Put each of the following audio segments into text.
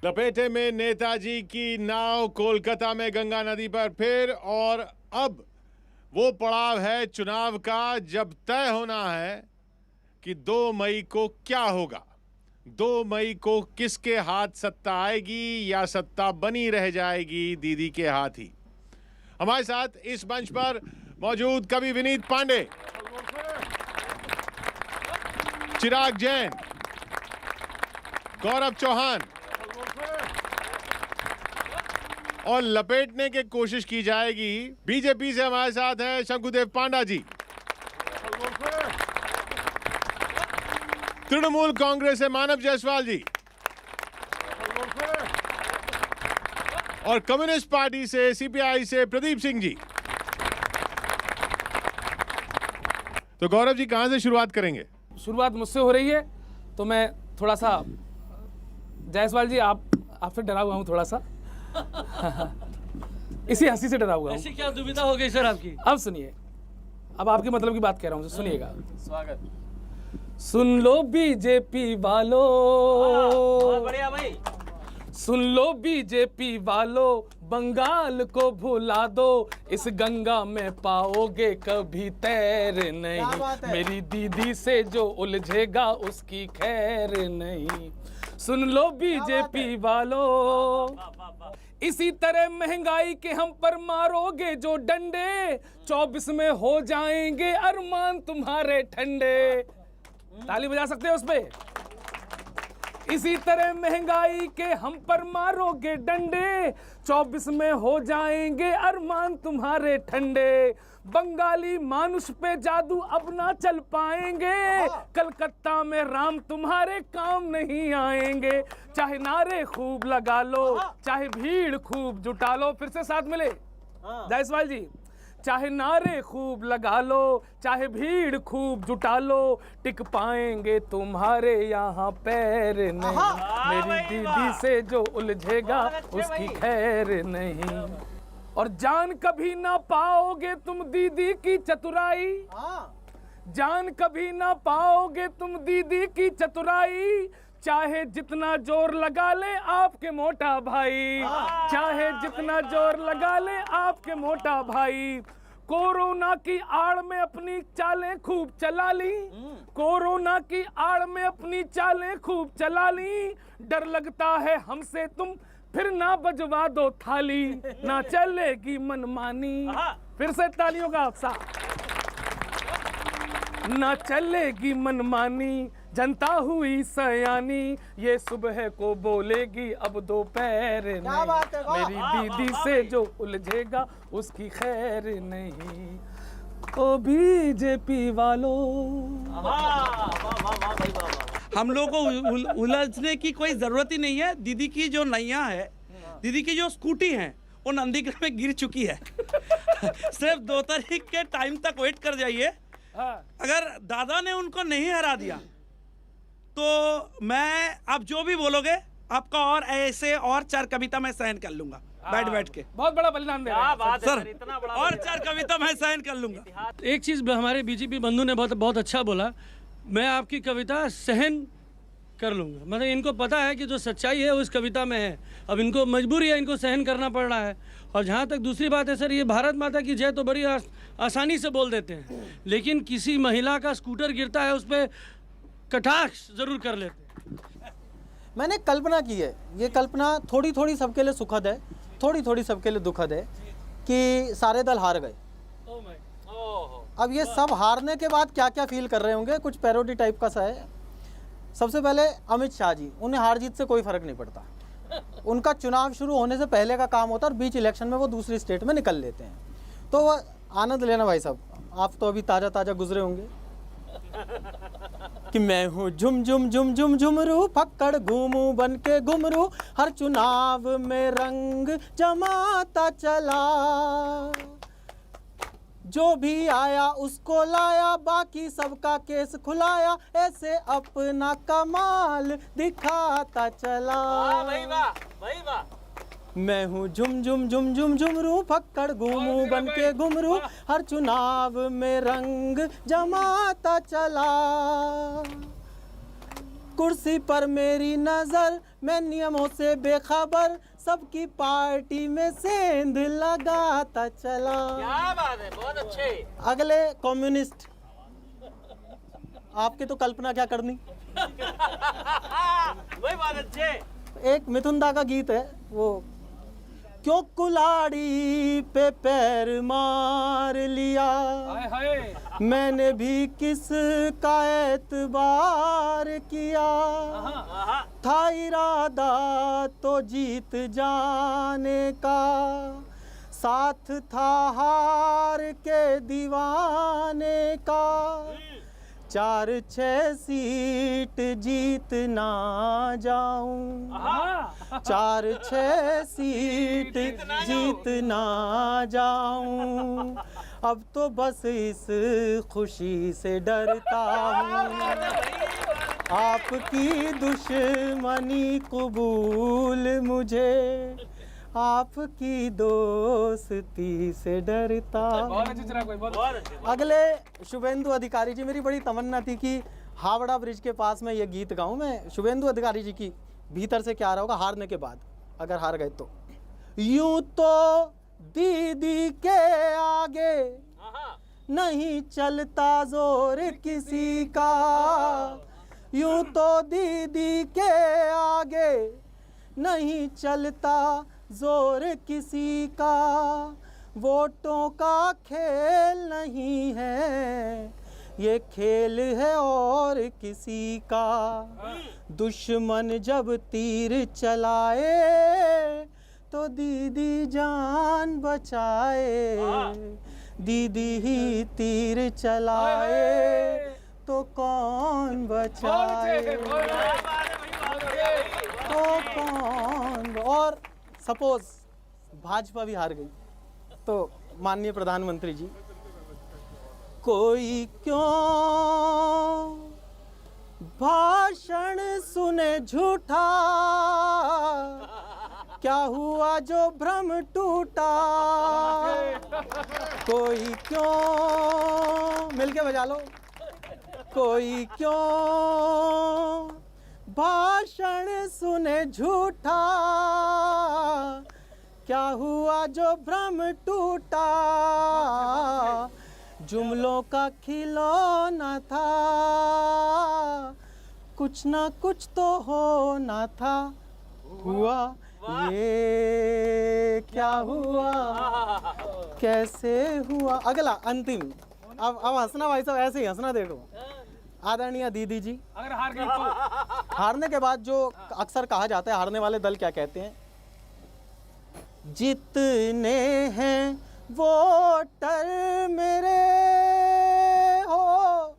लपेटे में नेताजी की नाव कोलकाता में गंगा नदी पर फिर, और अब वो पड़ाव है चुनाव का जब तय होना है कि 2 मई को क्या होगा। 2 मई को किसके हाथ सत्ता आएगी या सत्ता बनी रह जाएगी दीदी के हाथ ही। हमारे साथ इस मंच पर मौजूद कवि विनीत पांडे, चिराग जैन, गौरव चौहान, और लपेटने की कोशिश की जाएगी। बीजेपी से हमारे साथ हैं शंकुदेव पांडा जी, तृणमूल कांग्रेस से मानव जायसवाल जी, और कम्युनिस्ट पार्टी से सीपीआई से प्रदीप सिंह जी। तो गौरव जी कहां से शुरुआत करेंगे? शुरुआत मुझसे हो रही है तो मैं थोड़ा सा, जायसवाल जी आपसे डरा हुआ हूँ थोड़ा सा। इसी हंसी से डरा हुआ हूँ। ऐसी क्या दुविधा हो गई सर आपकी? अब सुनिए, अब आपके मतलब की बात कह रहा हूँ, सुनिएगा। स्वागत। सुन लो बीजेपी वालों, बहुत बढ़िया भाई। सुन लो बीजेपी वालों, बंगाल को भुला दो, इस गंगा में पाओगे कभी तैर नहीं, मेरी दीदी से जो उलझेगा उसकी खैर नहीं। सुन लो बीजेपी वालों, इसी तरह महंगाई के हम पर मारोगे जो डंडे, 24 में हो जाएंगे अरमान तुम्हारे ठंडे। ताली बजा सकते हो उस पे? इसी तरह महंगाई के हम पर मारोगे डंडे, 24 में हो जाएंगे अरमान तुम्हारे ठंडे। बंगाली मानुष पे जादू अब ना चल पाएंगे, कलकत्ता में राम तुम्हारे काम नहीं आएंगे। चाहे नारे खूब लगा लो, चाहे भीड़ खूब जुटा लो, फिर से साथ मिले जायसवाल जी। चाहे नारे खूब लगा लो, चाहे भीड़ खूब जुटा लो, टिक पाएंगे तुम्हारे यहाँ पैर नहीं, मेरी दीदी से जो उलझेगा उसकी खैर नहीं। और जान कभी ना पाओगे तुम दीदी की चतुराई, जान कभी ना पाओगे तुम दीदी की चतुराई, चाहे जितना जोर लगा ले आपके मोटा भाई, चाहे जितना जोर लगा ले आपके मोटा भाई। कोरोना की आड़ में अपनी चालें खूब चला ली, कोरोना की आड़ में अपनी चालें खूब चला ली, डर लगता है हमसे तुम फिर ना बजवा दो थाली, ना चलेगी मनमानी। फिर से तालियों का उत्साह। ना चलेगी मनमानी, जनता हुई सयानी, ये सुबह को बोलेगी अब दोपहर नहीं, मेरी दीदी से जो उलझेगा उसकी खैर नहीं। ओ बीजेपी वालों, हम लोग को उलझने की कोई ज़रूरत ही नहीं है। दीदी की जो नैया है, दीदी की जो स्कूटी है, वो नंदीगढ़ में गिर चुकी है। सिर्फ 2 तारीख के टाइम तक वेट कर जाइए। अगर दादा ने उनको नहीं हरा दिया तो मैं, आप जो भी बोलोगे आपका और ऐसे और 4 कविता मैं सहन कर लूंगा बैठ के। बहुत बड़ा बलिदान दे रहे हैं सर, इतना बड़ा और 4 कविता मैं सहन कर लूंगा। एक चीज हमारे बीजेपी बंधु ने बहुत अच्छा बोला, मैं आपकी कविता सहन कर लूंगा। मतलब इनको पता है कि जो सच्चाई है उस कविता में है, अब इनको मजबूरी है, इनको सहन करना पड़ रहा है। और जहाँ तक दूसरी बात है सर, ये भारत माता की जय तो बड़ी आसानी से बोल देते हैं, लेकिन किसी महिला का स्कूटर गिरता है उस पर कटाक्ष जरूर कर लेते हैं। मैंने कल्पना की है, ये कल्पना थोड़ी थोड़ी सबके लिए सुखद है, थोड़ी थोड़ी सबके लिए दुखद है कि सारे दल हार गए। अब ये सब हारने के बाद क्या क्या फील कर रहे होंगे, कुछ पैरोडी टाइप का सा है। सबसे पहले अमित शाह जी, उन्हें हार जीत से कोई फर्क नहीं पड़ता, उनका चुनाव शुरू होने से पहले का काम होता है और बीच इलेक्शन में वो दूसरी स्टेट में निकल लेते हैं। तो वो आनंद लेना भाई साहब, आप तो अभी ताज़ा ताज़ा गुजरे होंगे कि मैं हूँ झुम झुम झुम झुम झुमरू, फक्कड़ घूमू बन के घुमरू, हर चुनाव में रंग जमाता चला, जो भी आया उसको लाया, बाकी सबका केस खुलाया, ऐसे अपना कमाल दिखाता चला। भाई वाह, भाई वाह। मैं हूँ झुम झुम झुम झुम झुमरू, फक्कड़ घूमू बन के घुमरू, हर चुनाव में रंग जमाता चला। कुर्सी पर मेरी नजर, मैं नियमों से बेखबर, सबकी पार्टी में सेंध लगाता चला। क्या बात है, बहुत अच्छे। अगले कम्युनिस्ट, आपकी तो कल्पना क्या करनी। वही बात अच्छे। एक मिथुन दा का गीत है वो, क्यों कुल्हाड़ी पे पैर मार लिया, हाय हाय। मैंने भी किस का एतबार किया, था इरादा तो जीत जाने का, साथ था हार के दीवाने का, 4-6 सीट जीत ना जाऊं, 4-6 सीट जीत ना जाऊं, अब तो बस इस खुशी से डरता हूँ, आपकी दुश्मनी कबूल मुझे, आपकी दोस्ती से डरता। बहुत अच्छे चिराग भाई, बहुत अच्छे। अगले शुभेंदु अधिकारी जी, मेरी बड़ी तमन्ना थी कि हावड़ा ब्रिज के पास में ये गीत गाऊं मैं। शुभेंदु अधिकारी जी की भीतर से क्या आ रहा होगा हारने के बाद, अगर हार गए तो। यूं तो दीदी के आगे नहीं चलता जोर किसी का, यूं तो दीदी के आगे नहीं चलता जोर किसी का, वोटों का खेल नहीं है, ये खेल है और किसी का, दुश्मन जब तीर चलाए तो दीदी जान बचाए, दीदी ही तीर चलाए तो कौन बचाए, तो कौन। और सपोज भाजपा भी हार गई तो माननीय प्रधानमंत्री जी, कोई क्यों भाषण सुने झूठा, क्या हुआ जो भ्रम टूटा, कोई क्यों, मिलके बजा लो, कोई क्यों भाषण सुने झूठा, क्या हुआ जो भ्रम टूटा, जुमलों का खिलौना था, कुछ ना कुछ तो होना था, हुआ ये क्या हुआ, कैसे हुआ। अगला अंतिम, अब हंसना भाई साहब, ऐसे ही हंसना। देखो आदरणीय दीदी जी, अगर हार गई तो हारने के बाद जो अक्सर कहा जाता है, हारने वाले दल क्या कहते हैं, जितने हैं वोटर मेरे हो,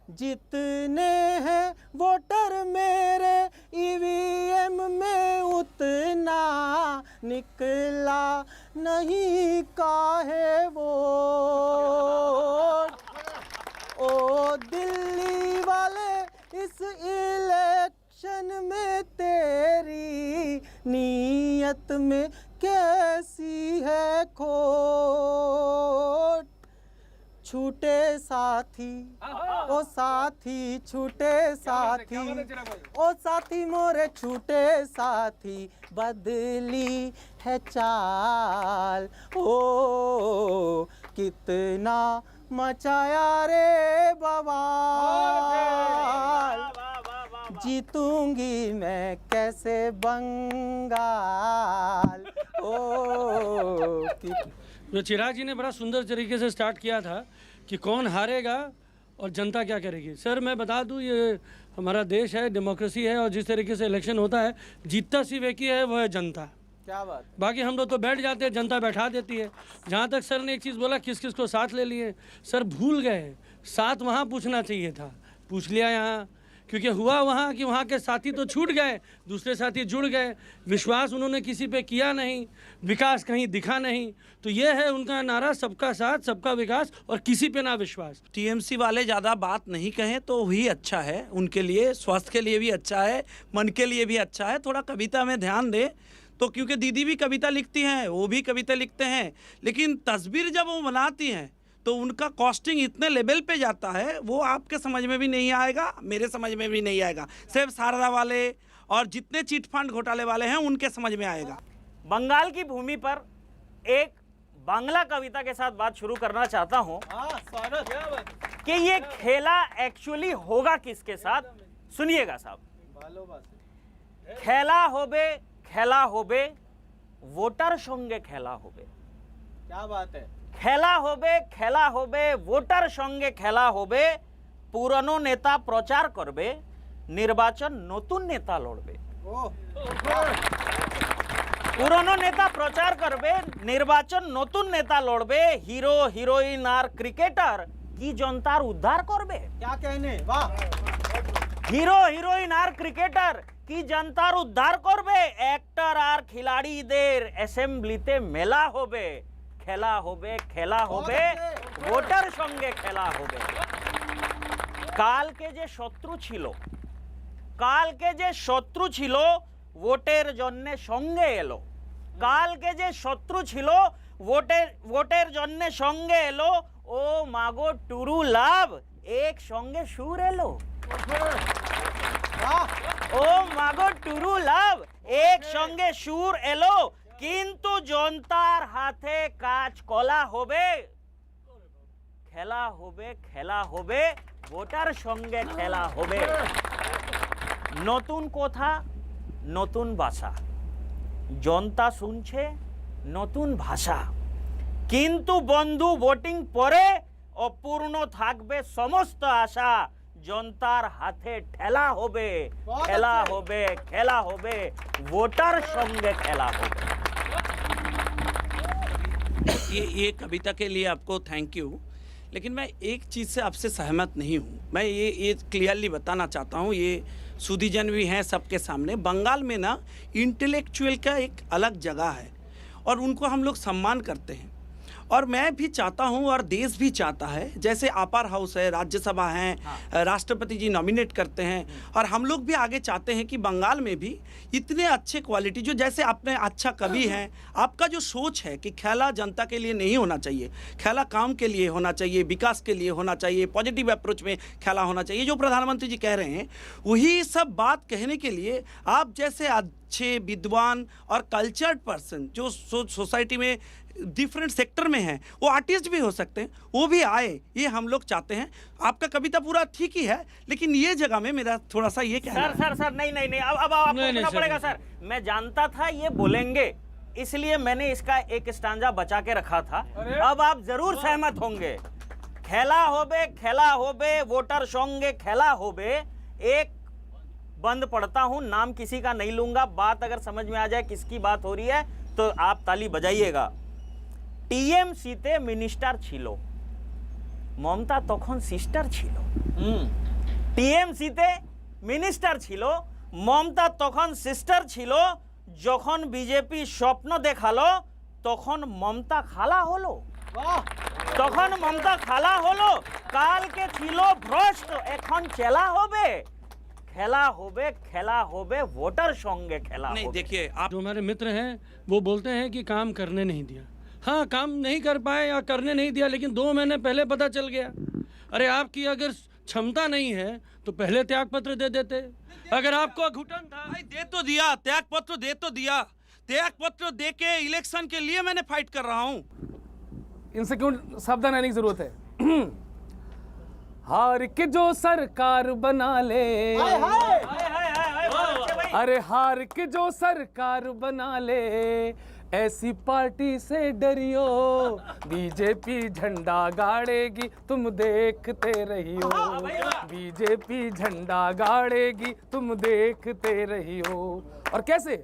जितने हैं वोटर मेरे, ईवीएम में उतना निकला नहीं काहे वोट, ओ दिल्ली वाले इस इलेक्शन में तेरी नीयत में कैसी है खोट, छूटे साथी ओ साथी, छूटे साथी ओ साथी मोरे, छूटे साथी, बदली है चाल, ओ कितना मचाया रे बवाल, जीतूंगी मैं कैसे बंगाल, ओ जो चिराग जी ने बड़ा सुंदर तरीके से स्टार्ट किया था कि कौन हारेगा और जनता क्या करेगी। सर मैं बता दूं, ये हमारा देश है, डेमोक्रेसी है, और जिस तरीके से इलेक्शन होता है, जीतता सिर्फ एक ही है, वो है जनता। क्या बात। बाकी हम लोग तो बैठ जाते हैं, जनता बैठा देती है। जहाँ तक सर ने एक चीज़ बोला, किस किस को साथ ले लिए, सर भूल गए, साथ वहाँ पूछना चाहिए था, पूछ लिया यहाँ, क्योंकि हुआ वहाँ कि वहाँ के साथी तो छूट गए, दूसरे साथी जुड़ गए, विश्वास उन्होंने किसी पे किया नहीं, विकास कहीं दिखा नहीं। तो ये है उनका नारा, सबका साथ सबका विकास और किसी पे ना विश्वास। टीएमसी वाले ज़्यादा बात नहीं कहें तो ही अच्छा है, उनके लिए स्वास्थ्य के लिए भी अच्छा है, मन के लिए भी अच्छा है। थोड़ा कविता में ध्यान दें तो, क्योंकि दीदी भी कविता लिखती हैं, वो भी कविता लिखते हैं, लेकिन तस्वीर जब वो बनाती हैं तो उनका कॉस्टिंग इतने लेवल पे जाता है, वो आपके समझ में भी नहीं आएगा, मेरे समझ में भी नहीं आएगा। सिर्फ शारदा वाले और जितने चिट फंड घोटाले वाले हैं उनके समझ में आएगा। बंगाल की भूमि पर एक बांग्ला कविता के साथ बात शुरू करना चाहता हूं कि ये खेला एक्चुअली होगा किसके साथ, सुनिएगा साहब। खेला होबे वोटर संगे खेला होबे। क्या बात है। खेला होबे वोटर संगे खेला होबे, पुरानो नेता प्रचार करबे, निर्वाचन नतून नेता लड़बे। पुरानो नेता प्रचार करबे, निर्वाचन नतून नेता लड़बे, हिरो हिरोइन और क्रिकेटर की जनतार उद्धार करबे। क्या कहने, वाह। हिरो हिरोइन और क्रिकेटर की जनतार उद्धार करबे, एक्टर और खिलाड़ीदेर असेंबलीते मेला होबे। खेला होबे वोटर संगे खेला होबे। काल के जे शत्रु छिलो ভোটের জন্য সঙ্গে এলো। কাল কে যে শত্রু ছিল ভোটের জন্য সঙ্গে এলো। ও মাগো টুরু লাভ এক সঙ্গে সুর এলো। ও মাগো টুরু লাভ এক সঙ্গে সুর এলো, কিন্তু জনতার হাতে কাজ কলা হবে। খেলা হবে ভোটার সঙ্গে খেলা হবে। নতুন কথা নতুন ভাষা, জনতা শুনছে নতুন ভাষা, কিন্তু বন্ধু ভোটিং পরে অপূর্ণ থাকবে সমস্ত আশা। জনতার হাতে ঠেলা হবে ভোটার সঙ্গে খেলা হবে। ये कविता के लिए आपको थैंक यू, लेकिन मैं एक चीज़ से आपसे सहमत नहीं हूँ। मैं ये क्लियरली बताना चाहता हूँ, ये सुधीजन भी हैं सबके सामने। बंगाल में ना इंटेलेक्चुअल का एक अलग जगह है और उनको हम लोग सम्मान करते हैं, और मैं भी चाहता हूं और देश भी चाहता है, जैसे अपर हाउस है, राज्यसभा है, राष्ट्रपति जी नॉमिनेट करते हैं, और हम लोग भी आगे चाहते हैं कि बंगाल में भी इतने अच्छे क्वालिटी, जो जैसे आपने अच्छा कवि हैं, आपका जो सोच है कि खेला जनता के लिए नहीं होना चाहिए, खेला काम के लिए होना चाहिए, विकास के लिए होना चाहिए, पॉजिटिव अप्रोच में खेला होना चाहिए, जो प्रधानमंत्री जी कह रहे हैं, वही सब बात कहने के लिए आप जैसे अच्छे विद्वान और कल्चर्ड पर्सन जो सोसाइटी में डिफरेंट सेक्टर में हैं, वो आर्टिस्ट भी हो सकते हैं, वो भी आए, ये हम लोग चाहते हैं। आपका कविता पूरा ठीक ही है, लेकिन ये जगह में मेरा थोड़ा सा ये कहना है। सर नहीं अब आपको सुनना पड़ेगा सर। मैं जानता था ये बोलेंगे, इसलिए मैंने इसका एक स्टांजा बचा के रखा था। अब आप जरूर सहमत होंगे। खेला होबे वोटर संगे खेला होबे। एक बंद पढ़ता हूं, नाम किसी का नहीं लूंगा, बात अगर समझ में आ जाए किसकी बात हो रही है तो आप ताली बजाइएगा। টিএমসিতে মিনিস্টার ছিল, মমতা তখন সিস্টার ছিল। টিএমসিতে মিনিস্টার ছিল, মমতা তখন সিস্টার ছিল। যখন বিজেপি স্বপ্ন দেখালো তখন মমতা খালা হলো। কালকে ছিল ভ্রষ্ট, এখন চেলা হবে। खेला होबे वोटर संगे खेला नहीं। होबे। देखिए, आप जो हमारे मित्र हैं वो बोलते हैं कि काम करने नहीं दिया। हाँ, काम नहीं कर पाए या करने नहीं दिया, लेकिन 2 महीने पहले पता चल गया। अरे आपकी अगर क्षमता नहीं है तो पहले त्याग पत्र दे देते। अगर आपको घुटन था, दे तो दिया, त्याग पत्र दे तो दिया। त्याग पत्र दे के इलेक्शन के लिए मैंने फाइट कर रहा हूँ। इनसे क्यों सावधान रहने की जरूरत है। हार के जो सरकार बना ले, अरे हार के जो सरकार बना ले, ऐसी पार्टी से डरियो, बीजेपी झंडा गाड़ेगी तुम देखते रहियो। बीजेपी झंडा गाड़ेगी तुम देखते रहियो। और कैसे?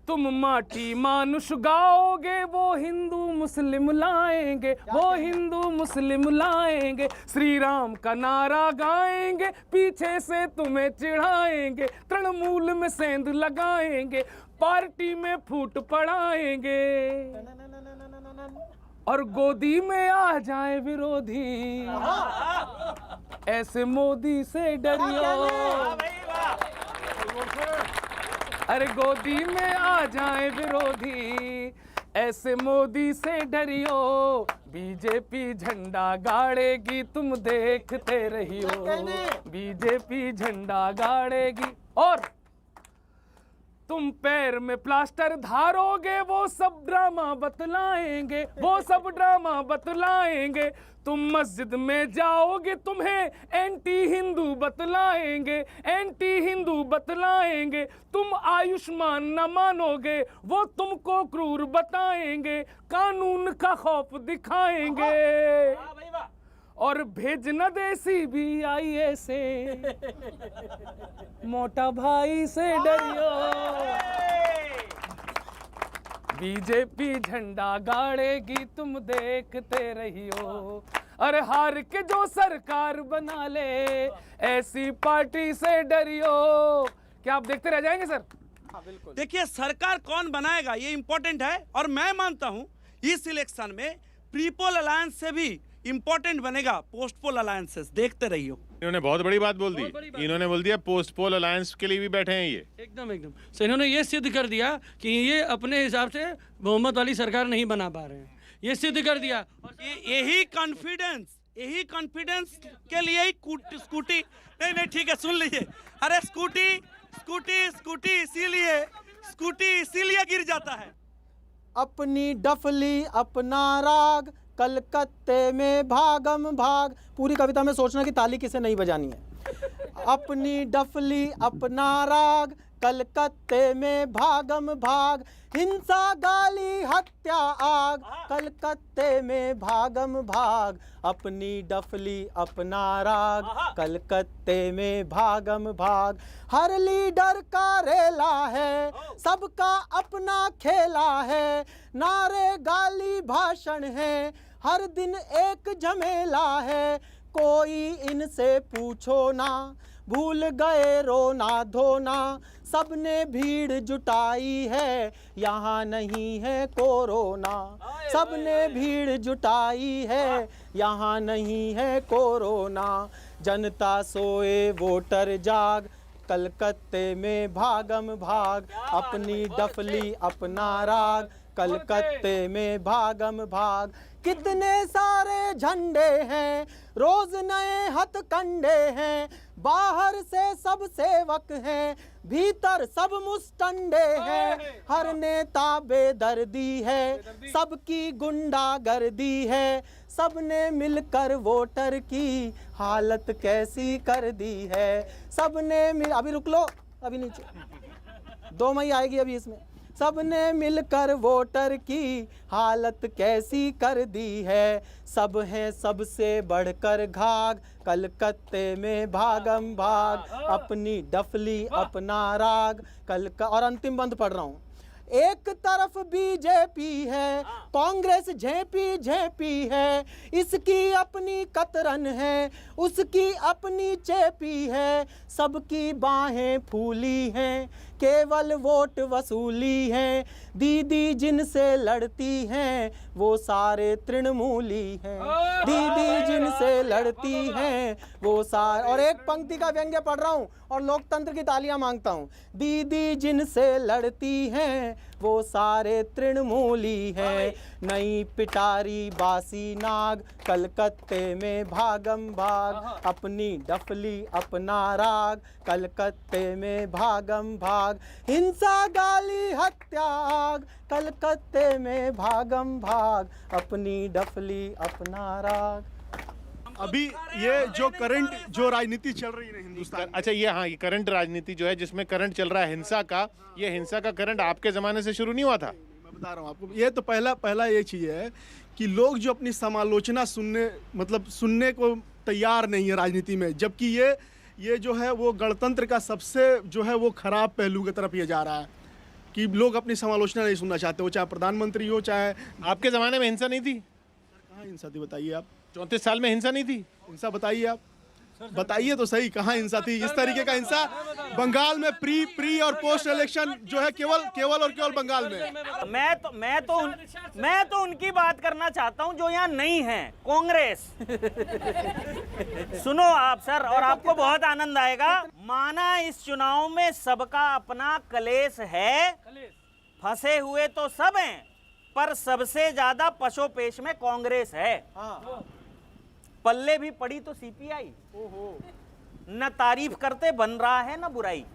तुम माटी मानुष गाओगे, वो हिंदू मुस्लिम लाएंगे, वो हिंदू मुस्लिम लाएंगे। श्री राम का नारा गाएंगे, पीछे से तुम्हें चिढ़ाएंगे, तृणमूल में सेंध लगाएंगे, पार्टी में फूट पड़ाएंगे, और गोदी में आ जाए विरोधी, ऐसे मोदी से डरियो। अरे गोदी में आ जाए विरोधी, ऐसे मोदी से डरियो, बीजेपी झंडा गाड़ेगी तुम देखते रहियो, बीजेपी झंडा गाड़ेगी। और तुम पैर में प्लास्टर धारोगे, वो सब ड्रामा बतलाएंगे, वो सब ड्रामा बतलाएंगे। तुम मस्जिद में जाओगे, तुम्हें एंटी हिंदू बतलाएंगे, एंटी हिंदू बतलाएंगे। तुम आयुष्मान न मानोगे, वो तुमको क्रूर बताएंगे, कानून का खौफ दिखाएंगे। और भेज न दे CBI से, मोटा भाई से डरियो, बीजेपी झंडा गाड़ेगी तुम देखते रहियो। अरे हार के जो सरकार बना ले, ऐसी पार्टी से डरियो। क्या आप देखते रह जाएंगे सर? देखिए, सरकार कौन बनाएगा ये इंपॉर्टेंट है, और मैं मानता हूं इस इलेक्शन में प्री पोल अलायंस से भी इंपॉर्टेंट बनेगा पोस्ट पोल अलायंसेस। देखते रहियो। इन्होंने बहुत बड़ी बात बोल दी। इन्होंने बोल दिया पोस्ट पोल अलायंस के लिए भी बैठे हैं ये। एकदम एकदम सो इन्होंने ये सिद्ध कर दिया कि ये अपने हिसाब से बहुमत वाली सरकार नहीं बना पा रहे हैं, ये सिद्ध कर दिया। यही कॉन्फिडेंस के लिए ही स्कूटी नहीं ठीक है, सुन लीजिए। अरे स्कूटी इसीलिए गिर जाता है। अपनी डफली अपना राग, कलकत्ते में भागम भाग। पूरी कविता में सोचना कि ताली किसे नहीं बजानी है। अपनी डफली अपना राग, कलकत्ते में भागम भाग। हिंसा गाली हत्या आग, कलकत्ते में भागम भाग। अपनी डफली अपना राग, कलकत्ते में भागम भाग। हर लीडर का रेला है, सबका अपना खेला है। नारे गाली भाषण है, हर दिन एक झमेला है। कोई इनसे पूछो ना, भूल गए रोना धोना। सबने भीड़ जुटाई है, यहाँ नहीं है कोरोना। सबने भीड़ जुटाई है, यहाँ नहीं है कोरोना। जनता सोए वोटर जाग, कलकत्ते में भागम भाग। अपनी डफली अपना राग, कलकत्ते में भागम भाग। कितने सारे झंडे हैं, रोज नए हथकंडे हैं। बाहर से सब सेवक हैं, भीतर सब मुस्टंडे हैं। हर नेता बेदर्दी है, सबकी गुंडागर्दी है। सबने मिलकर वोटर की हालत कैसी कर दी है। सबने अभी रुक लो, अभी नीचे 2 मई आएगी अभी इसमें। सबने मिलकर वोटर की हालत कैसी कर दी है। सब हैं सबसे बढ़कर घाग, कलकत्ते में भागम भाग। अपनी डफली अपना राग, और अंतिम बंद पढ़ रहा हूँ। एक तरफ बीजेपी है, कांग्रेस झेपी है। इसकी अपनी कतरन है, उसकी अपनी चेपी है। सबकी बाहें फूली हैं, केवल वोट वसूली हैं। दीदी जिनसे लड़ती हैं, वो सारे तृणमूली हैं। दीदी जिनसे लड़ती हैं, वो सारे। और एक पंक्ति का व्यंग्य पढ़ रहा हूँ और लोकतंत्र की तालियां मांगता हूँ। दीदी जिनसे लड़ती हैं, वो सारे तृणमूली हैं। नई पिटारी बासी नाग, कलकत्ते में भागम भाग। अपनी डफली अपना राग, कलकत्ते में भागम भाग। हिंसा गाली हत्या आग, कलकत्ते में भागम भाग। अपनी डफली अपना राग। अभी ये जो करंट जो राजनीति चल रही है हिंदुस्तान, अच्छा ये हाँ, ये करंट राजनीति जो है जिसमें करंट चल रहा है हिंसा का, ये हिंसा का करंट आपके ज़माने से शुरू नहीं हुआ था? मैं बता रहा हूँ आपको। ये तो पहला ये चीज़ है कि लोग जो अपनी समालोचना सुनने को तैयार नहीं है राजनीति में, जबकि ये जो है वो गणतंत्र का सबसे जो है वो खराब पहलू की तरफ ये जा रहा है कि लोग अपनी समालोचना नहीं सुनना चाहते, वो चाहे प्रधानमंत्री हो चाहे। आपके ज़माने में हिंसा नहीं थी? कहाँ हिंसा थी बताइए आप? 34 साल में हिंसा नहीं थी? हिंसा बताइए आप, बताइए तो सही, कहाँ हिंसा थी? इस तरीके का हिंसा बंगाल में प्री और पोस्ट इलेक्शन जो है केवल बंगाल में। मैं तो उनकी बात करना चाहता हूं जो यहाँ नहीं है, कांग्रेस। सुनो आप सर, और आपको बहुत आनंद आएगा। माना इस चुनाव में सबका अपना कलेश है, फंसे हुए तो सब हैं, पर सबसे ज्यादा पशोपेश में कांग्रेस है। पल्ले भी पड़ी तो सीपीआई, न तारीफ करते बन रहा है न बुराई।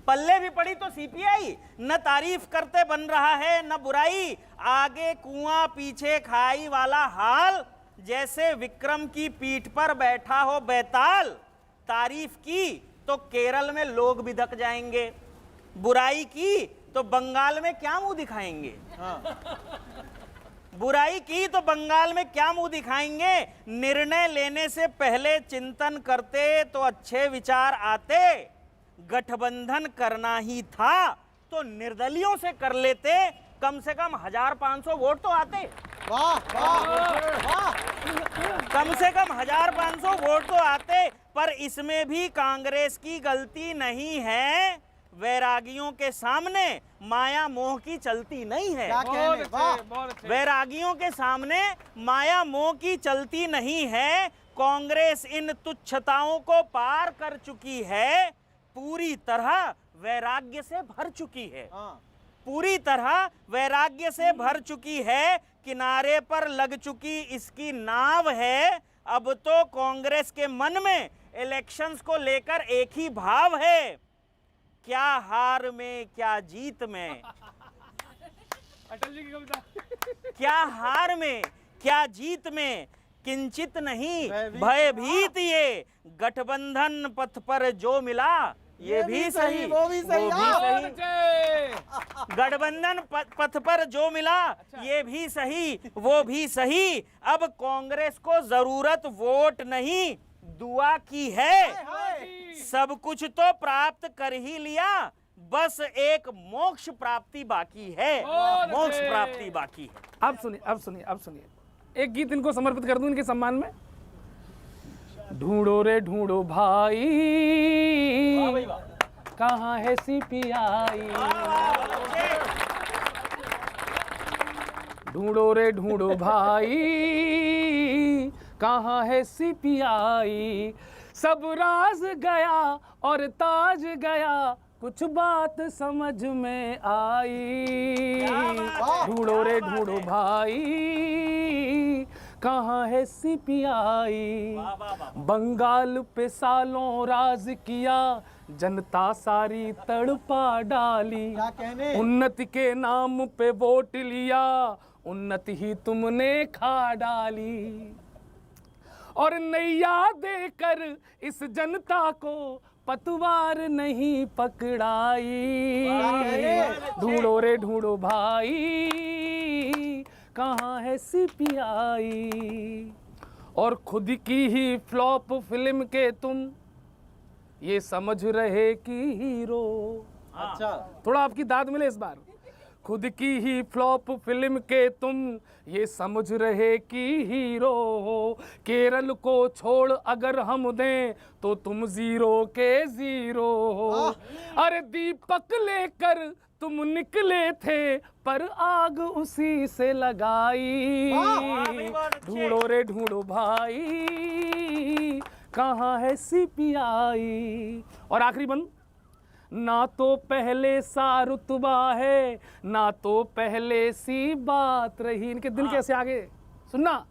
पल्ले भी पड़ी तो सीपीआई, न तारीफ करते बन रहा है न बुराई। आगे कुआं पीछे खाई वाला हाल, जैसे विक्रम की पीठ पर बैठा हो बैताल। तारीफ की तो केरल में लोग बिधक जाएंगे, बुराई की तो बंगाल में क्या मुंह दिखाएंगे। बुराई की तो बंगाल में क्या मुंह दिखाएंगे। निर्णय लेने से पहले चिंतन करते तो अच्छे विचार आते। गठबंधन करना ही था तो निर्दलियों से कर लेते, कम से कम 1500 वोट तो आते। वाह वाह वाह। कम से कम 1500 वोट तो आते। पर इसमें भी कांग्रेस की गलती नहीं है। वैरागियों के सामने माया मोह की चलती नहीं है। क्या कहने, वाह। वैरागियों के सामने माया मोह की चलती नहीं है। कांग्रेस इन तुच्छताओं को पार कर चुकी है। पूरी तरह वैराग्य से भर चुकी है। पूरी तरह वैराग्य से भर चुकी है। किनारे पर लग चुकी इसकी नाव है। अब तो कांग्रेस के मन में इलेक्शंस को लेकर एक ही भाव है, क्या हार में क्या जीत में। अटल जी की कविता। क्या हार में क्या जीत में, किंचित नहीं भयभीत ये। गठबंधन पथ पर जो मिला, ये भी सही वो भी सही। गठबंधन पथ पर जो मिला, ये भी सही वो भी सही। अब कांग्रेस को जरूरत वोट नहीं, दुआ की है। सब कुछ तो प्राप्त कर ही लिया, बस एक मोक्ष प्राप्ति बाकी है। मोक्ष प्राप्ति बाकी है। अब सुनिए, अब सुनिए, अब सुनिए। एक गीत इनको समर्पित कर दूं इनके सम्मान में। ढूंढो रे ढूंढो भाई, कहाँ है सीपीआई। ढूंढो रे ढूंढो भाई, कहाँ है सीपीआई। सब राज गया और ताज गया, कुछ बात समझ में आई। ढूंढो रे ढूंढो भाई, कहाँ है सीपीआई। बंगाल पे सालों राज किया, जनता सारी तड़पा डाली। क्या कहने। उन्नति के नाम पे वोट लिया, उन्नति ही तुमने खा डाली। और नैया देकर इस जनता को पतवार नहीं पकड़ाई। ढूंढो रे ढूंढो भाई, कहाँ है सीपीआई। और खुद की ही फ्लॉप फिल्म के तुम ये समझ रहे कि हीरो। अच्छा, थोड़ा आपकी दाद मिले इस बार। खुद की ही फ्लॉप फिल्म के तुम ये समझ रहे कि हीरो हो। केरल को छोड़ अगर हम दें तो तुम जीरो के जीरो हो। अरे दीपक लेकर तुम निकले थे, पर आग उसी से लगाई। ढूंढो रे ढूंढो भाई, कहाँ है सीपीआई। और आखिरी बंद, ना तो पहले सा रुतबा है, ना तो पहले सी बात रही। इनके दिल कैसे आगे सुनना।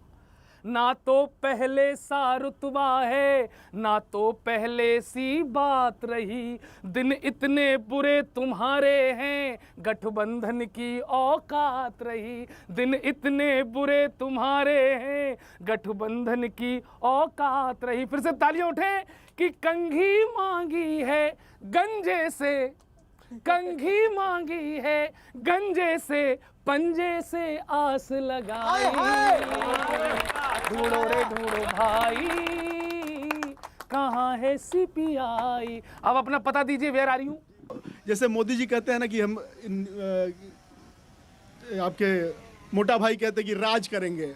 ना तो पहले सा रुतबा है, ना तो पहले सी बात रही। दिन इतने बुरे तुम्हारे हैं, गठबंधन की औकात रही। दिन इतने बुरे तुम्हारे हैं, गठबंधन की औकात रही। फिर से तालियां उठे कि कंघी मांगी है गंजे से, कंघी मांगी है गंजे से, पंजे से आस लगाई। ढूंढो रे ढूंढो भाई, कहाँ है सीपीआई। अब अपना पता दीजिए, वेयर आ रही हूँ। जैसे मोदी जी कहते हैं ना कि हम आपके मोटा भाई कहते हैं कि राज करेंगे।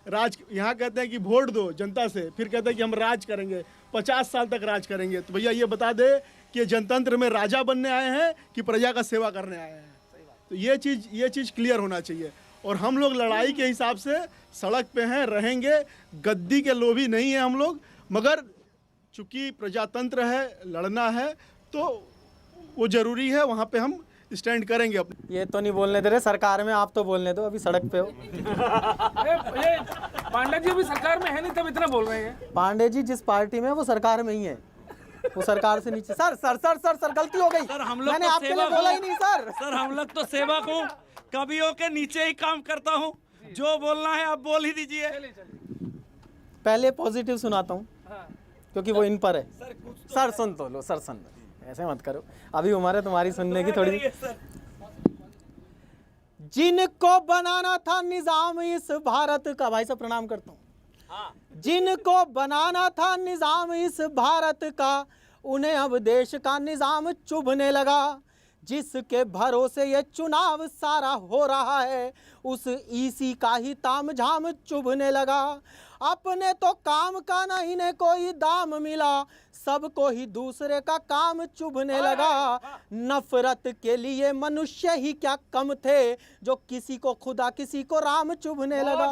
राज यहाँ कहते हैं कि वोट दो जनता से, फिर कहते हैं कि हम राज करेंगे, 50 साल तक राज करेंगे। तो भैया ये बता दे कि जनतंत्र में राजा बनने आए हैं कि प्रजा का सेवा करने आए हैं। तो ये चीज़ क्लियर होना चाहिए। और हम लोग लड़ाई के हिसाब से सड़क पे हैं, रहेंगे। गद्दी के लोभी नहीं है हम लोग, मगर चूंकि प्रजातंत्र है, लड़ना है, तो वो ज़रूरी है। वहाँ पे हम स्टैंड करेंगे अपने। ये तो नहीं बोलने दे रहे सरकार में, आप तो बोलने दो, अभी सड़क पे हो। ये पांडे जी अभी सरकार में है नहीं तब इतना बोल रहे हैं। पांडे जी जिस पार्टी में है वो सरकार में ही है, वो सरकार से नीचे। Sir sir sir sir sir गलती हो गई सर हम लोग मैंने तो आपके लिए सेवक बोला हूं। ही नहीं सर। सर हम लोग तो सेवक हूँ, कवियों के नीचे ही काम करता हूँ, जो बोलना है आप बोल ही दीजिए। पहले पॉजिटिव सुनाता हूँ क्योंकि वो इन पर है। सर सुन तो लो, सर सुन लो, ऐसे मत करो, अभी उम्र है तुम्हारी सुनने की थोड़ी। जिनको बनाना था निजाम इस भारत का, भाई साहब प्रणाम करता हूँ। जिनको बनाना था निजाम इस भारत का, उन्हें अब देश का निजाम चुभने लगा। जिसके भरोसे ये चुनाव सारा हो रहा है, उस ईसी का ही तामझाम चुभने लगा। अपने तो काम का ना इन्हें कोई दाम मिला, सबको ही दूसरे का काम चुभने लगा। नफरत के लिए मनुष्य ही क्या कम थे, जो किसी को खुदा किसी को राम चुभने लगा।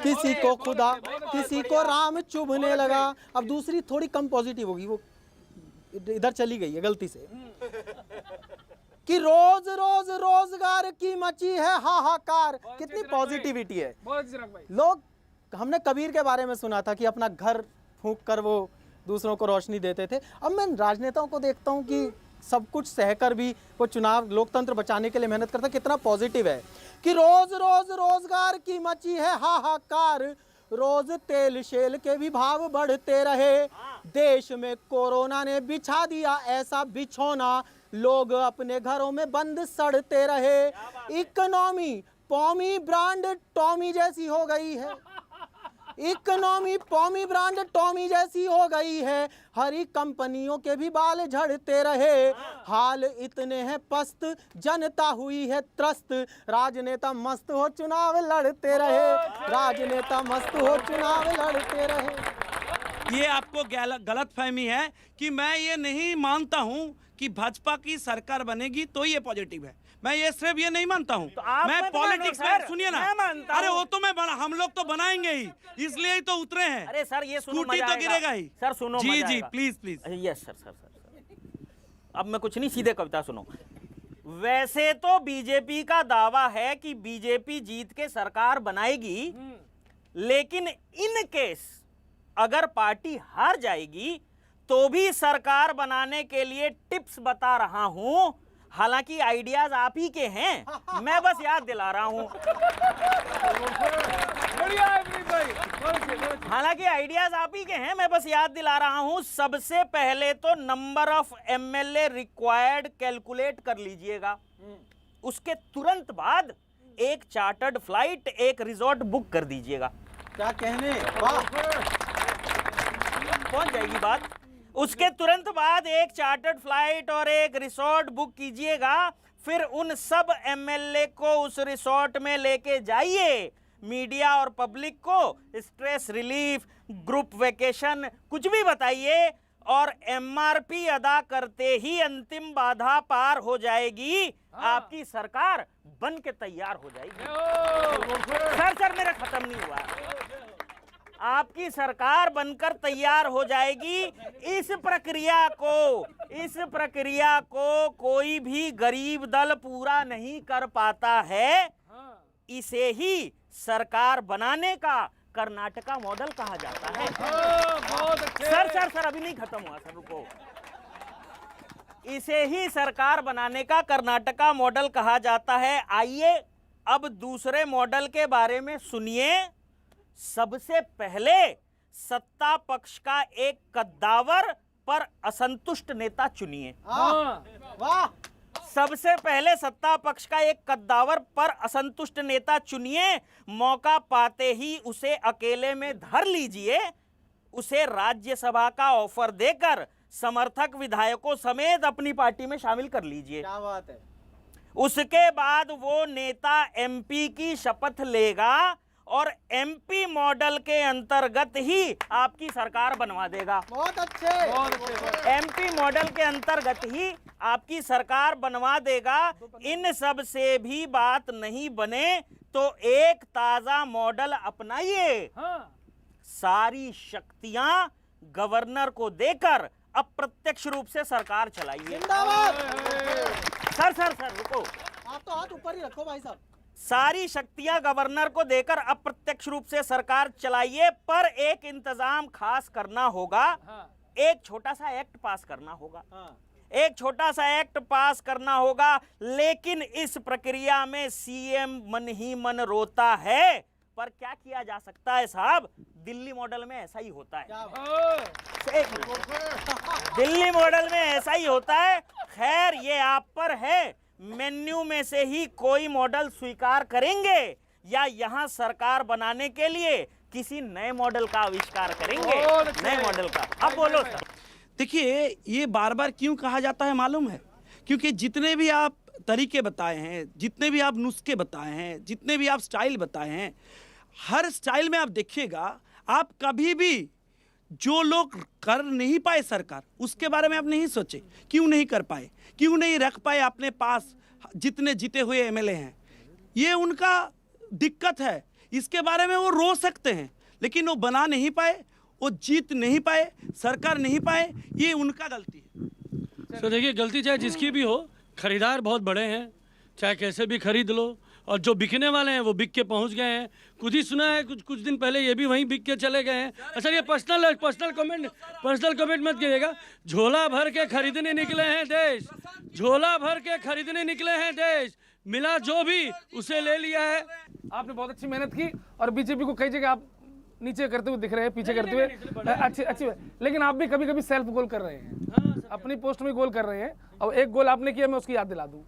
किसी को खुदा किसी को राम चुभने लगा। अब दूसरी थोड़ी कम पॉजिटिव होगी, वो इधर चली गई है गलती से। कि रोज रोज रोजगार की मची है हाहाकार। कितनी पॉजिटिविटी है। लोग, हमने कबीर के बारे में सुना था कि अपना घर फूंक कर वो दूसरों को रोशनी देते थे। अब मैं राजनेताओं को देखता हूं कि सब कुछ सहकर भी वो चुनाव लोकतंत्र बचाने के लिए मेहनत करता। कितना पॉजिटिव है कि रोज रोज रोजगार की मची है हाहाकार, रोज तेल शेल के भी भाव बढ़ते रहे। देश में कोरोना ने बिछा दिया ऐसा बिछौना, लोग अपने घरों में बंद सड़ते रहे। इकोनॉमी पॉमी ब्रांड टॉमी जैसी हो गई है। इकोनॉमी पॉमी ब्रांड टॉमी जैसी हो गई है। हरी कंपनियों के भी बाल झड़ते रहे। हाल इतने हैं पस्त, जनता हुई है त्रस्त। राजनेता मस्त हो चुनाव लड़ते रहे। राजनेता मस्त हो चुनाव लड़ते रहे। ये आपको गलत फहमी है कि मैं ये नहीं मानता हूँ कि भाजपा की सरकार बनेगी तो ये पॉजिटिव है। मैं ये सिर्फ ये नहीं मानता हूँ। तो आप मैं मत पॉलिटिक्स मानो में, सर, सुनिए ना, मैं मानता अरे हूँ। वो तो मैं बना, हम लोग तो बनाएंगे ही, इसलिए ही तो उतरे हैं। अरे सर ये सुनो, स्कूटी मजा तो आएगा। गिरेगा ही। सर सुनो, जी मजा जी आएगा। Please please. Yes sir sir sir. अब मैं कुछ नहीं, सीधे कविता सुनो। वैसे तो बीजेपी का दावा है कि बीजेपी जीत के सरकार बनाएगी, लेकिन इन केस अगर पार्टी हार जाएगी तो भी सरकार बनाने के लिए टिप्स बता रहा हूं। हालांकि आइडियाज आप ही के हैं, मैं बस याद दिला रहा हूं। हालांकि आइडियाज आप ही के हैं, मैं बस याद दिला रहा हूं। सबसे पहले तो number of MLA required calculate कर लीजिएगा। उसके तुरंत बाद एक चार्टर्ड फ्लाइट, एक रिजॉर्ट बुक कर दीजिएगा। क्या कहने, वाह, पहुंच जाएगी बात। उसके तुरंत बाद एक चार्टर्ड फ्लाइट और एक रिसोर्ट बुक कीजिएगा। फिर उन सब एमएलए को उस रिसोर्ट में लेके जाइए। मीडिया और पब्लिक को स्ट्रेस रिलीफ, ग्रुप वेकेशन कुछ भी बताइए, और एमआरपी अदा करते ही अंतिम बाधा पार हो जाएगी। आपकी सरकार बन के तैयार हो जाएगी। सर मेरा खत्म नहीं हुआ। आपकी सरकार बनकर तैयार हो जाएगी। इस प्रक्रिया को कोई भी गरीब दल पूरा नहीं कर पाता है। इसे ही सरकार बनाने का कर्नाटका मॉडल कहा जाता है। सर अभी नहीं खत्म हुआ सर, रुको। इसे ही सरकार बनाने का कर्नाटका मॉडल कहा जाता है। आइए अब दूसरे मॉडल के बारे में सुनिए। सबसे पहले सत्ता पक्ष का एक कद्दावर पर असंतुष्ट नेता चुनिए। वाह, सबसे पहले सत्ता पक्ष का एक कद्दावर पर असंतुष्ट नेता चुनिए। मौका पाते ही उसे अकेले में धर लीजिए। उसे राज्यसभा का ऑफर देकर समर्थक विधायकों समेत अपनी पार्टी में शामिल कर लीजिए। क्या बात है। उसके बाद वो नेता एमपी की शपथ लेगा और एमपी मॉडल के अंतर्गत ही आपकी सरकार बनवा देगा। बहुत अच्छे। एमपी मॉडल के अंतर्गत ही आपकी सरकार बनवा देगा। इन सब से भी बात नहीं बने तो एक ताजा मॉडल अपनाइए। सारी शक्तियां गवर्नर को देकर अप्रत्यक्ष रूप से सरकार चलाइए। जिंदाबाद। सर रुको, आप तो हाथ ऊपर ही रखो भाई साहब। सारी शक्तियां गवर्नर को देकर अप्रत्यक्ष रूप से सरकार चलाइए, पर एक इंतजाम खास करना होगा। एक छोटा सा एक्ट पास करना होगा, एक छोटा सा एक्ट पास करना होगा, लेकिन इस प्रक्रिया में सीएम मन ही मन रोता है। पर क्या किया जा सकता है साहब, दिल्ली मॉडल में ऐसा ही होता है। एक मिनट। दिल्ली मॉडल में ऐसा ही होता है। खैर ये आप पर है, मेन्यू में से ही कोई मॉडल स्वीकार करेंगे या यहां सरकार बनाने के लिए किसी नए मॉडल का आविष्कार करेंगे? नए मॉडल का। अब बोलो सर। देखिए, ये बार बार क्यों कहा जाता है मालूम है? क्योंकि जितने भी आप तरीके बताए हैं, जितने भी आप नुस्खे बताए हैं, जितने भी आप स्टाइल बताए हैं, हर स्टाइल में आप देखिएगा, आप कभी भी जो लोग कर नहीं पाए सरकार, उसके बारे में आप नहीं सोचे। क्यों नहीं कर पाए, क्यों नहीं रख पाए अपने पास जितने जीते हुए एमएलए हैं, ये उनका दिक्कत है। इसके बारे में वो रो सकते हैं, लेकिन वो बना नहीं पाए, वो जीत नहीं पाए, सरकार नहीं पाए, ये उनका गलती है। तो देखिए, गलती चाहे जिसकी भी हो, खरीदार बहुत बड़े हैं, चाहे कैसे भी खरीद लो, और जो बिकने वाले हैं वो बिक के पहुंच गए हैं। खुद ही सुना है, कुछ दिन पहले ये भी वहीं बिक के चले गए हैं। अच्छा, ये पर्सनल कमेंट मत कीजिएगा। झोला भर के खरीदने निकले हैं देश, झोला भर के खरीदने निकले हैं देश, मिला जो भी उसे ले लिया है। आपने बहुत अच्छी मेहनत की, और बीजेपी को कई जगह आप नीचे करते हुए दिख रहे हैं, पीछे करते हुए अच्छी, लेकिन आप भी कभी कभी सेल्फ गोल कर रहे हैं, अपनी पोस्ट में गोल कर रहे हैं। और एक गोल आपने किया, मैं उसकी याद दिला दूं।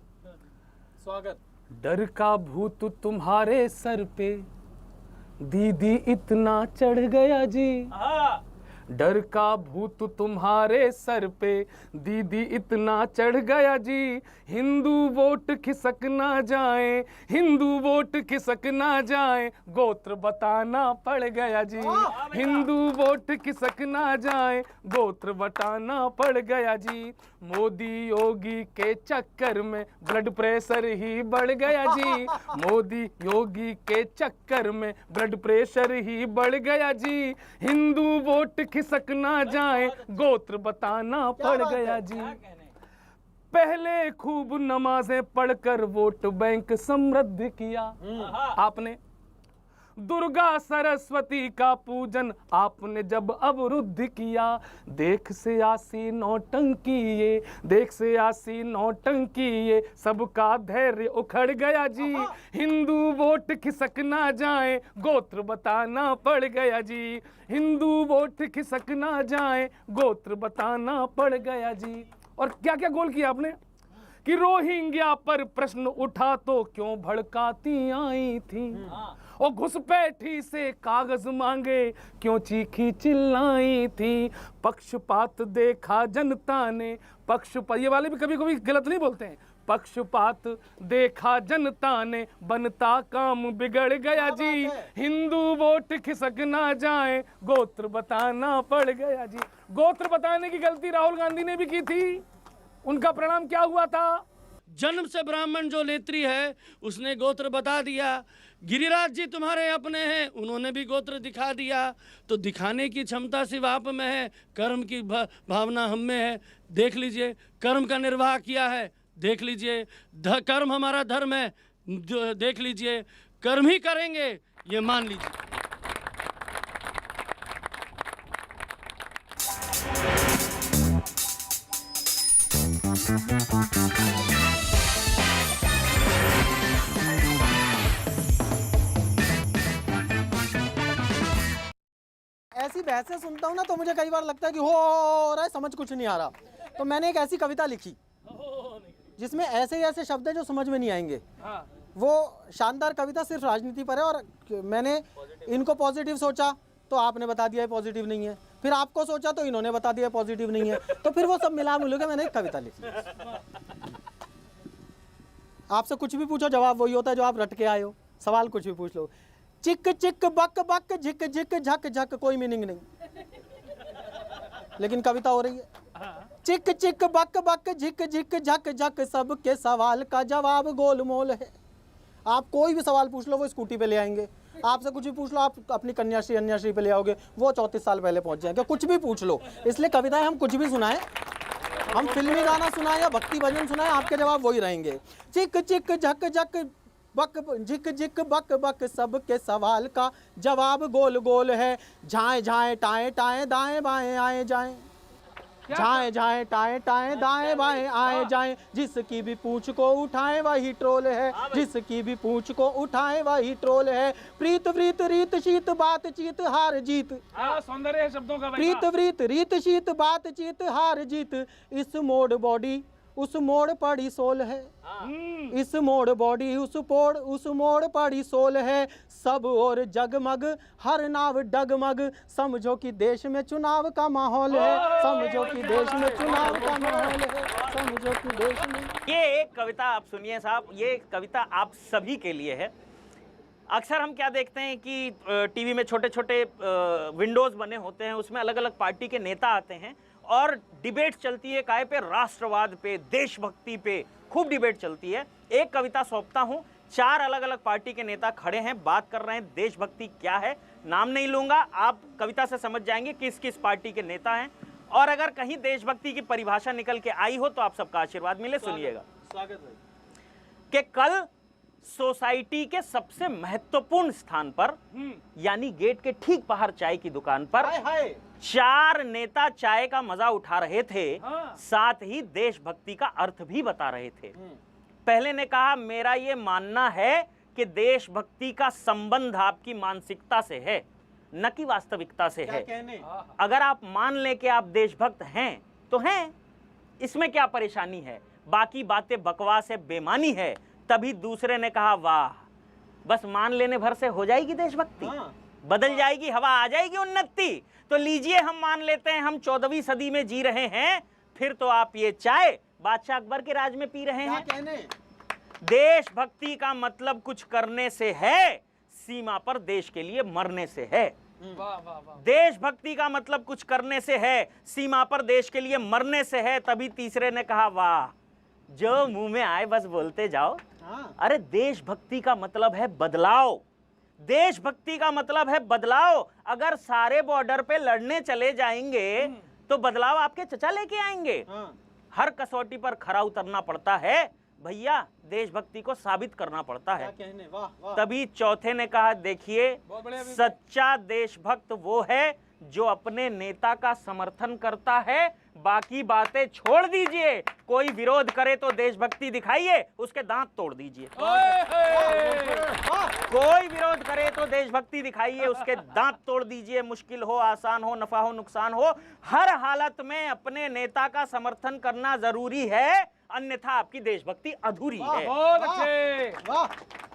स्वागत। डर का भूत तुम्हारे सर पे दीदी इतना चढ़ गया जी, डर का भूत तुम्हारे सर पे दीदी इतना चढ़ गया जी, हिंदू वोट खिसक ना जाए, हिंदू वोट खिसक ना जाए, गोत्र बताना पड़ गया जी, हिंदू वोट खिसक ना जाए, गोत्र बताना पड़ गया जी। मोदी योगी के चक्कर में ब्लड प्रेशर ही बढ़ गया जी, मोदी योगी के चक्कर में ब्लड प्रेशर ही बढ़ गया जी, हिंदू वोट खिसक ना जाए, गोत्र बताना पड़ गया जी। पहले खूब नमाजें पढ़कर वोट बैंक समृद्ध किया आपने, दुर्गा सरस्वती का पूजन आपने जब अवरुद्ध किया, देख सियासी नौटंकी ये, देख सियासी नौटंकी ये, सबका धैर्य उखड़ गया जी, हिंदू वोट खिसक ना जाए, गोत्र बताना पड़ गया जी, हिंदू वोट खिसक ना जाए, गोत्र बताना पड़ गया जी। और क्या क्या गोल किया आपने कि रोहिंग्या पर प्रश्न उठा तो क्यों भड़काती आई थी, और घुसपैठी से कागज मांगे क्यों चीखी चिल्लाई थी, पक्षपात देखा जनता ने, पक्षपात, ये वाले भी कभी कभी गलत नहीं बोलते हैं, पक्षपात देखा जनता ने, बनता काम बिगड़ गया जी, हिंदू वोट खिसक ना जाए, गोत्र बताना पड़ गया जी। गोत्र बताने की गलती राहुल गांधी ने भी की थी, उनका परिणाम क्या हुआ था? जन्म से ब्राह्मण जो नेत्री है उसने गोत्र बता दिया। गिरिराज जी तुम्हारे अपने हैं, उन्होंने भी गोत्र दिखा दिया। तो दिखाने की क्षमता सिर्फ आप में है, कर्म की भावना हम में है। देख लीजिए, कर्म का निर्वाह किया है, देख लीजिए, कर्म हमारा धर्म है, देख लीजिए, कर्म ही करेंगे, ये मान लीजिए। ऐसी बहसें सुनता हूँ ना तो मुझे कई बार लगता है कि हो रहा है, समझ कुछ नहीं आ रहा। तो मैंने एक ऐसी कविता लिखी जिसमें ऐसे ऐसे शब्द हैं जो समझ में नहीं आएंगे। वो शानदार कविता सिर्फ राजनीति पर है, और मैंने इनको पॉजिटिव सोचा तो आपने बता दिया है पॉजिटिव नहीं है, फिर आपको सोचा तो इन्होंने बता दिया पॉजिटिव नहीं है, तो फिर वो सब मिला मिलू के मैंने एक कविता लिखी। आपसे कुछ भी पूछो जवाब वही होता है जो आप रट के आए हो, सवाल कुछ भी पूछ लो। चिक चिक बक बक झिक झिक झक झक, कोई मीनिंग नहीं, लेकिन कविता हो रही है। चिक चिक बक बक झिक झिक झक झक, सबके सवाल का जवाब गोलमोल है। आप कोई भी सवाल पूछ लो वो स्कूटी पे ले आएंगे, आपसे कुछ भी पूछ लो, आप अपनी कन्याश्री अन्याश्री पे ले आओगे, वो 34 साल पहले पहुंच जाएंगे। कुछ भी पूछ लो, इसलिए कविताएं हम कुछ भी सुनाएं, हम फिल्मी गाना सुनाएं या भक्ति भजन सुनाएं, आपके जवाब वही रहेंगे। चिक चिक झक झक बक झिक झिक बक बक, सबके सवाल का जवाब गोल गोल है। झाएं झाएं टाएं टाएं दाएं बाएं आए जाएं, झाएं झाएं टाएं टाएं दाएं बाएं आए जाएं, जिसकी भी पूंछ को उठाएं वही ट्रोल है, जिसकी भी पूंछ को उठाएं वही ट्रोल है। प्रीत वृत रीत शीत बातचीत हार जीत, सौंदर्य है शब्दों का। प्रीत वृत रीत शीत बातचीत हार जीत, इस मोड़ बॉडी उस मोड़ पड़ी सोल है, इस मोड़ बॉडी उस मोड़ पड़ी सोल है। सब और जगमग हर नाव डगमग, समझो कि देश में चुनाव का माहौल है, समझो कि देश में चुनाव का माहौल है, समझो कि देश में। ये एक कविता आप सुनिए साहब, ये कविता आप सभी के लिए है। अक्सर हम क्या देखते हैं कि टीवी में छोटे छोटे विंडोज बने होते हैं, उसमें अलग अलग पार्टी के नेता आते हैं और डिबेट चलती है, काय पे, राष्ट्रवाद पे, देशभक्ति पे खूब डिबेट चलती है। एक कविता सौंपता हूं, 4 अलग अलग पार्टी के नेता खड़े हैं, बात कर रहे हैं देशभक्ति क्या है। नाम नहीं लूंगा, आप कविता से समझ जाएंगे किस किस पार्टी के नेता हैं, और अगर कहीं देशभक्ति की परिभाषा निकल के आई हो तो आप सबका आशीर्वाद मिले। सुनिएगा। स्वागत है कि कल सोसाइटी के सबसे महत्वपूर्ण स्थान पर, यानी गेट के ठीक बाहर चाय की दुकान पर, 4 नेता चाय का मजा उठा रहे थे, साथ ही देशभक्ति का अर्थ भी बता रहे थे। पहले ने कहा, मेरा ये मानना है कि देशभक्ति का संबंध आपकी मानसिकता से है, न कि वास्तविकता से है। अगर आप मान लें कि आप देशभक्त हैं तो हैं, इसमें क्या परेशानी है, बाकी बातें बकवास है, बेमानी है। तभी दूसरे ने कहा, वाह, बस मान लेने भर से हो जाएगी देशभक्ति, बदल जाएगी, हवा आ जाएगी उन्नति। तो लीजिए, हम मान लेते हैं हम 14वीं सदी में जी रहे हैं, फिर तो आप ये चाय बादशाह अकबर के राज में पी रहे हैं। देशभक्ति का मतलब कुछ करने से है, सीमा पर देश के लिए मरने से है। देशभक्ति का मतलब कुछ करने से है, सीमा पर देश के लिए मरने से है। तभी तीसरे ने कहा, वाह, जो मुंह में आए बस बोलते जाओ। अरे देशभक्ति का मतलब है बदलाव, देशभक्ति का मतलब है बदलाव। अगर सारे बॉर्डर पे लड़ने चले जाएंगे तो बदलाव आपके चचा लेके आएंगे। हर कसौटी पर खरा उतरना पड़ता है भैया, देशभक्ति को साबित करना पड़ता है। तभी चौथे ने कहा, देखिए, सच्चा देशभक्त वो है जो अपने नेता का समर्थन करता है, बाकी बातें छोड़ दीजिए। कोई विरोध करे तो देशभक्ति दिखाइए, उसके दांत तोड़ दीजिए। कोई विरोध करे तो देशभक्ति दिखाइए, उसके दांत तोड़ दीजिए। मुश्किल हो, आसान हो, नफा हो, नुकसान हो, हर हालत में अपने नेता का समर्थन करना जरूरी है, अन्यथा आपकी देशभक्ति अधूरी है।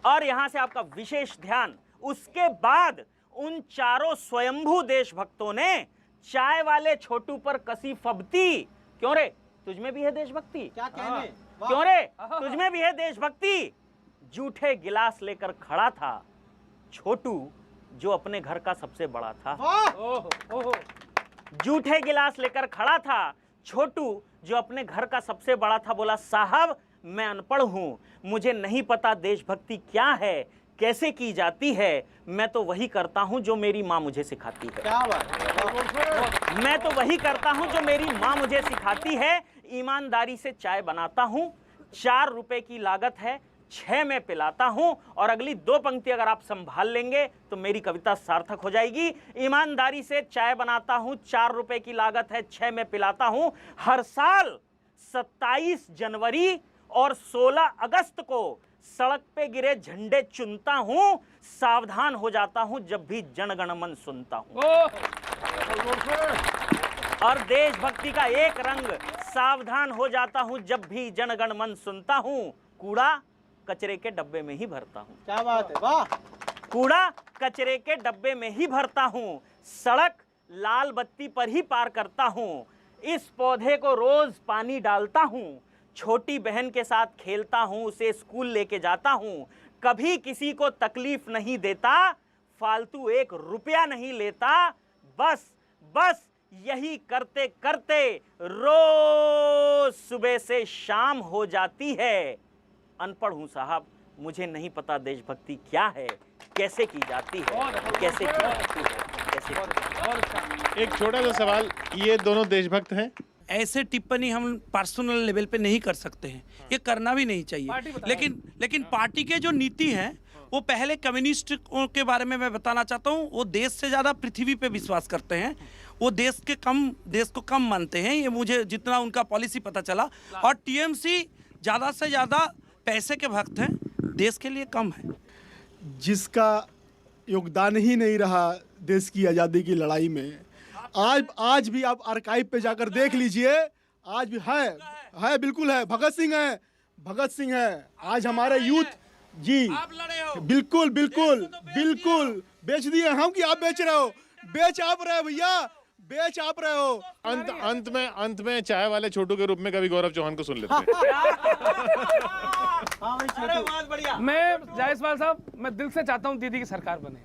और यहां से आपका विशेष ध्यान, उसके बाद उन 4 स्वयंभू देशभक्तों ने चाय वाले छोटू पर कसी फबती, क्यों रे, तुझमें भी है देशभक्ति? क्या कहने? क्यों रे, तुझमें भी है देशभक्ति? जूठे गिलास लेकर खड़ा था छोटू, जो अपने घर का सबसे बड़ा था। जूठे गिलास लेकर खड़ा था छोटू, जो अपने घर का सबसे बड़ा था। बोला, साहब, मैं अनपढ़ हूं, मुझे नहीं पता देशभक्ति क्या है, कैसे की जाती है। मैं तो वही करता हूं जो मेरी माँ मुझे सिखाती है। क्या बात? मैं तो वही करता हूं जो मेरी माँ मुझे सिखाती है। ईमानदारी से चाय बनाता हूं, 4 रुपए की लागत है, 6 में पिलाता हूं। और अगली 2 पंक्ति अगर आप संभाल लेंगे तो मेरी कविता सार्थक हो जाएगी। ईमानदारी से चाय बनाता हूं, 4 रुपए की लागत है, 6 में पिलाता हूं। हर साल 27 जनवरी और 16 अगस्त को सड़क पे गिरे झंडे चुनता हूं। सावधान हो जाता हूं जब भी जनगण मन सुनता हूं। और देशभक्ति का एक रंग, सावधान हो जाता हूं जब भी जनगण मन सुनता हूं। कूड़ा कचरे के डब्बे में ही भरता हूं। क्या बात है, वाह। कूड़ा कचरे के डब्बे में ही भरता हूं, सड़क लाल बत्ती पर ही पार करता हूं। इस पौधे को रोज पानी डालता हूं, छोटी बहन के साथ खेलता हूं, उसे स्कूल लेके जाता हूं। कभी किसी को तकलीफ नहीं देता, फालतू 1 रुपया नहीं लेता। बस बस यही करते करते रोज सुबह से शाम हो जाती है। अनपढ़ हूं साहब, मुझे नहीं पता देशभक्ति क्या है, कैसे की जाती है, कैसे की जाती है, कैसे की। एक छोटा सा सवाल, ये दोनों देशभक्त हैं? ऐसे टिप्पणी हम पर्सनल लेवल पे नहीं कर सकते हैं, ये करना भी नहीं चाहिए। लेकिन पार्टी के जो नीति है वो पहले कम्युनिस्ट के बारे में मैं बताना चाहता हूँ, वो देश से ज़्यादा पृथ्वी पे विश्वास करते हैं, वो देश को कम मानते हैं, ये मुझे जितना उनका पॉलिसी पता चला। और टीएमसी ज़्यादा से ज़्यादा पैसे के भक्त हैं, देश के लिए कम है। जिसका योगदान ही नहीं रहा देश की आज़ादी की लड़ाई में, आज भी आप आर्काइव पे जाकर देख लीजिए, आज भी है बिल्कुल है। भगत सिंह है आज हमारे यूथ जी, आप लड़े हो, बिल्कुल बेच दिए हम कि आप बेच रहे हो? बेच आप रहे हो भैया, बेच आप रहे हो। अंत में चाय वाले छोटू के रूप में कभी गौरव चौहान को सुन लेते हैं। अरे बहुत बढ़िया। मैं जायसवाल साहब, मैं दिल से चाहता हूँ दीदी की सरकार बने।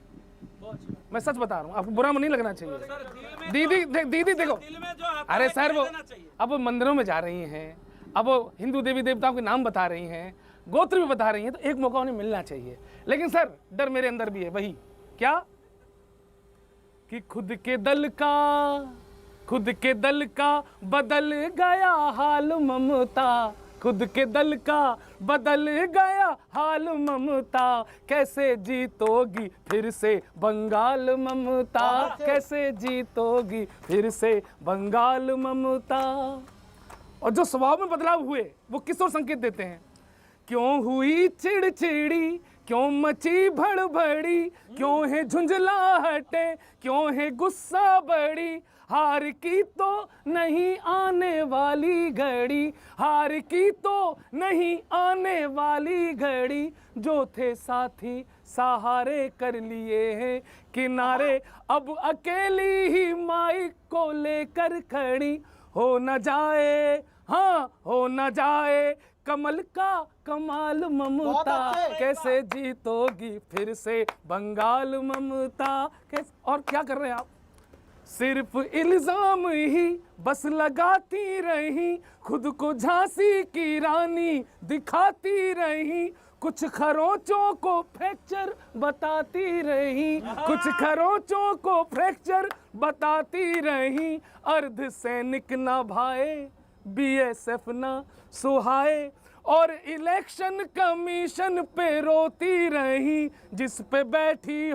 मैं सच बता रहा हूँ, आपको बुरा नहीं लगना चाहिए। दीदी देखो, अरे सर वो अब वो मंदिरों में जा रही हैं, अब वो हिंदू देवी देवताओं के नाम बता रही हैं, गोत्र भी बता रही हैं, तो एक मौका उन्हें मिलना चाहिए। लेकिन सर डर मेरे अंदर भी है, वही क्या कि खुद के दल का बदल गया हाल ममता, खुद के दल का बदल गया हाल ममता, कैसे जीतोगी फिर से बंगाल ममता, कैसे जीतोगी फिर से बंगाल ममता। और जो स्वभाव में बदलाव हुए वो किस ओर संकेत देते हैं? क्यों हुई चिड़चिड़ी, क्यों मची भड़बड़ी, क्यों है झुंझलाहटें, क्यों है गुस्सा बड़ी, हार की तो नहीं आने वाली घड़ी, हार की तो नहीं आने वाली घड़ी, जो थे साथी सहारे कर लिए हैं किनारे, अब अकेली ही माइक को लेकर खड़ी, हो न जाए, हाँ हो न जाए कमल का कमाल ममता, कैसे जीतोगी फिर से बंगाल ममता। कैसे, और क्या कर रहे हैं आप? सिर्फ इल्जाम ही बस लगाती रही, खुद को झांसी की रानी दिखाती रही, कुछ खरोचों को फ्रैक्चर बताती रही, कुछ खरोचों को फ्रैक्चर बताती रही, अर्ध सैनिक ना भाए, बीएसएफ ना सुहाए, और इलेक्शन कमीशन पे रोती रही, जिस पे बैठी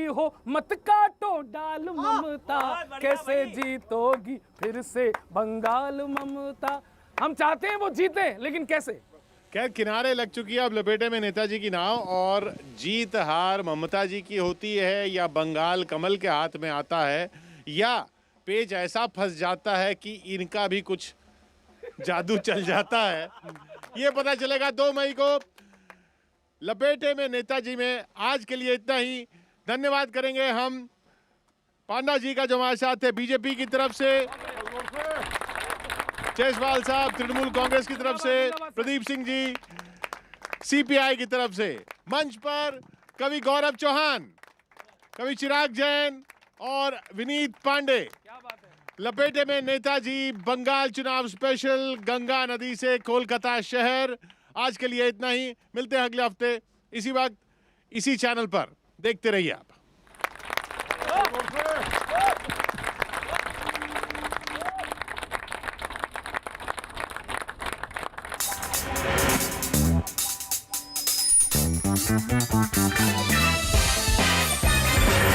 हो मत काटो डाल ममता, कैसे जीतोगी फिर से बंगाल ममता। हम चाहते हैं वो जीते, लेकिन कैसे? खैर किनारे लग चुकी है अब लपेटे में नेताजी की नाव, और जीत हार ममता जी की होती है या बंगाल कमल के हाथ में आता है, या पेज ऐसा फंस जाता है कि इनका भी कुछ जादू चल जाता है। ये पता चलेगा 2 मई को लपेटे में नेताजी में। आज के लिए इतना ही। धन्यवाद करेंगे हम पांडा जी का जो हमारे साथ है बीजेपी की तरफ से, जायसवाल साहब तृणमूल कांग्रेस की तरफ से, प्रदीप सिंह जी सीपीआई की तरफ से। मंच पर कवि गौरव चौहान, कवि चिराग जैन और विनीत पांडे। लपेटे में नेताजी बंगाल चुनाव स्पेशल, गंगा नदी से कोलकाता शहर। आज के लिए इतना ही। मिलते हैं अगले हफ्ते इसी वक्त इसी चैनल पर। देखते रहिए आप।